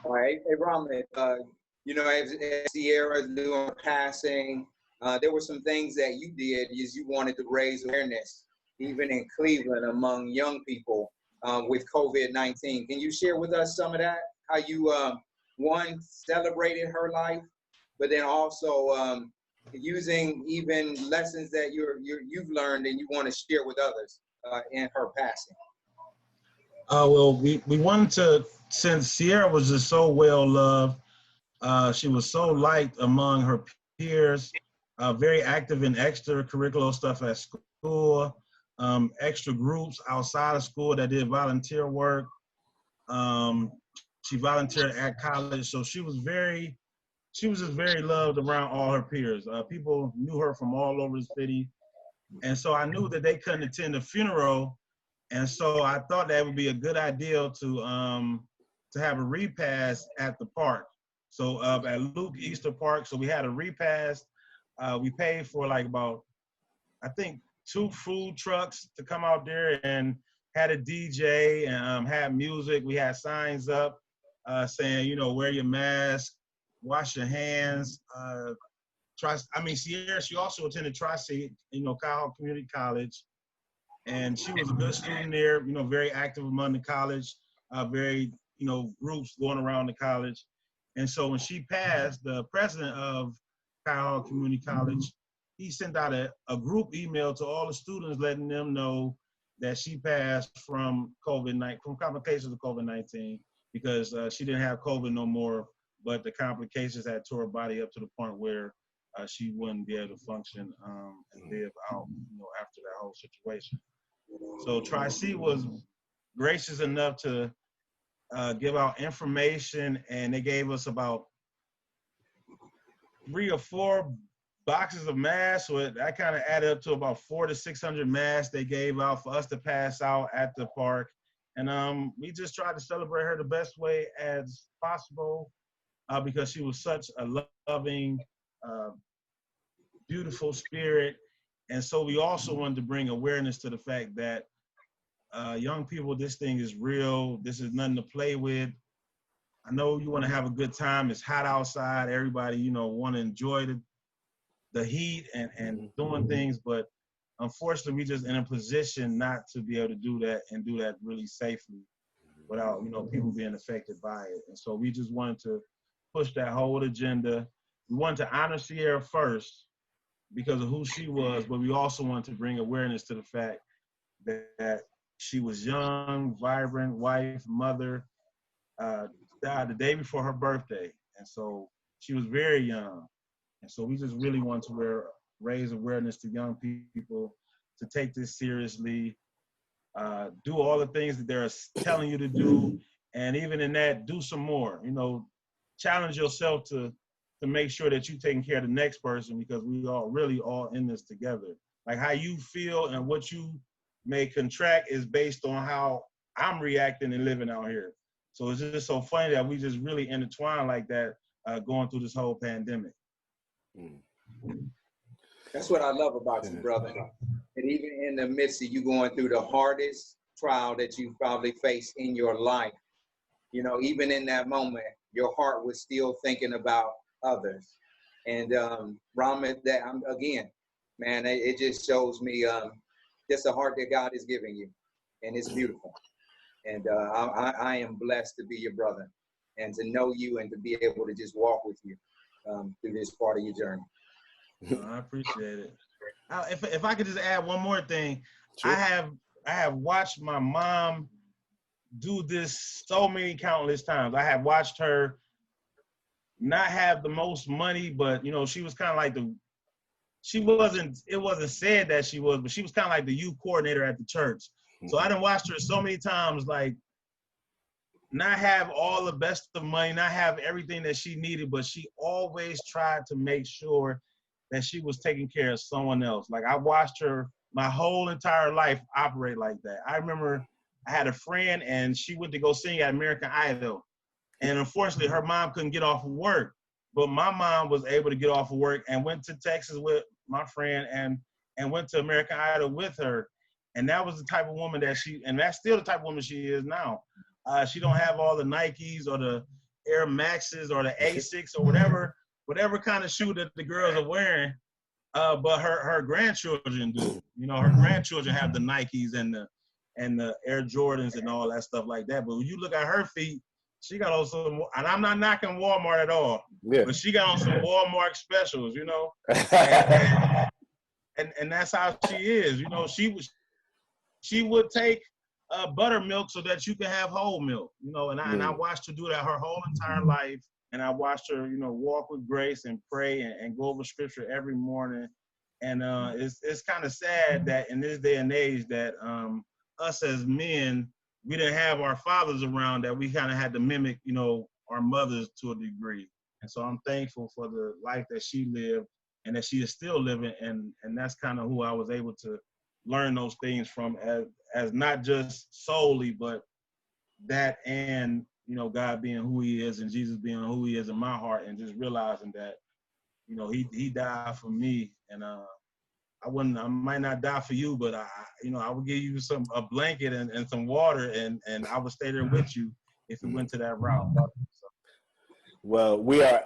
All right, hey, Ramath, you know, as Sierra's doing passing, there were some things that you did is you wanted to raise awareness, even in Cleveland, among young people with COVID-19. Can you share with us some of that? How you, one, celebrated her life, but then also using even lessons that you've learned and you want to share with others in her passing. Well, we wanted to, since Sierra was just so well loved, she was so liked among her peers, very active in extracurricular stuff at school, extra groups outside of school that did volunteer work. She volunteered at college, so she was just very loved around all her peers. People knew her from all over the city, and so I knew that they couldn't attend the funeral. And so I thought that would be a good idea to have a repast at the park. So at Luke Easter Park, so we had a repast. We paid for like about, I think, 2 food trucks to come out there and had a DJ and had music. We had signs up saying, you know, wear your mask, wash your hands. Sierra, she also attended Tri-State, you know, Cuyahoga Community College. And she was a good student there, you know, very active among the college, very, you know, groups going around the college. And so when she passed, the president of Cuyahoga Community College, he sent out a group email to all the students letting them know that she passed from COVID-19, from complications of COVID-19, because she didn't have COVID no more, but the complications had tore her body up to the point where she wouldn't be able to function and live out, you know, after that whole situation. So Tri-C was gracious enough to give out information, and they gave us about 3 or 4 boxes of masks. So that kind of added up to about 400 to 600 masks they gave out for us to pass out at the park. And we just tried to celebrate her the best way as possible because she was such a loving, beautiful spirit. And so we also wanted to bring awareness to the fact that young people, this thing is real. This is nothing to play with. I know you want to have a good time. It's hot outside. Everybody, you know, want to enjoy the heat and doing things. But unfortunately, we just in a position not to be able to do that and do that really safely without, you know, people being affected by it. And so we just wanted to push that whole agenda. We wanted to honor Sierra first because of who she was, but we also wanted to bring awareness to the fact that she was young, vibrant, wife, mother, died the day before her birthday. And so she was very young. And so we just really want to raise awareness to young people to take this seriously, do all the things that they're telling you to do, and even in that, do some more. You know, challenge yourself to make sure that you're taking care of the next person, because we are really all in this together. Like how you feel and what you may contract is based on how I'm reacting and living out here. So it's just so funny that we just really intertwine like that going through this whole pandemic. That's what I love about you, brother. And even in the midst of you going through the hardest trial that you probably faced in your life, you know, even in that moment, your heart was still thinking about others. And Ramath, that again, man, it just shows me just the heart that God is giving you, and it's beautiful. And I am blessed to be your brother and to know you and to be able to just walk with you through this part of your journey. I appreciate it. If I could just add one more thing, sure. I have watched my mom do this so many countless times. I have watched her not have the most money, but you know, she was kind of like it wasn't said that she was, but she was kind of like the youth coordinator at the church. So I done watched her so many times, like not have all the best of money, not have everything that she needed, but she always tried to make sure that she was taking care of someone else. Like I watched her my whole entire life operate like that. I remember I had a friend and she went to go sing at American Idol. And unfortunately her mom couldn't get off of work, but my mom was able to get off of work and went to Texas with my friend and went to American Idol with her. And that was the type of woman that and that's still the type of woman she is now. She don't have all the Nikes or the Air Maxes or the Asics or whatever kind of shoe that the girls are wearing. But her grandchildren do. You know, her grandchildren have the Nikes and the Air Jordans and all that stuff like that. But when you look at her feet, she got on some, and I'm not knocking Walmart at all, but she got on some Walmart specials, you know, and that's how she is. You know, she would take buttermilk so that you can have whole milk, you know, and I watched her do that her whole entire life. And I watched her, you know, walk with grace and pray and go over scripture every morning. And it's kind of sad that in this day and age that us as men, we didn't have our fathers around, that we kind of had to mimic, you know, our mothers to a degree. And so I'm thankful for the life that she lived and that she is still living. And that's kind of who I was able to learn those things from, as not just solely, but that, and, you know, God being who he is and Jesus being who he is in my heart, and just realizing that, you know, he died for me, and I might not die for you, but I would give you a blanket and some water, and I would stay there with you if it went to that route. Well, we are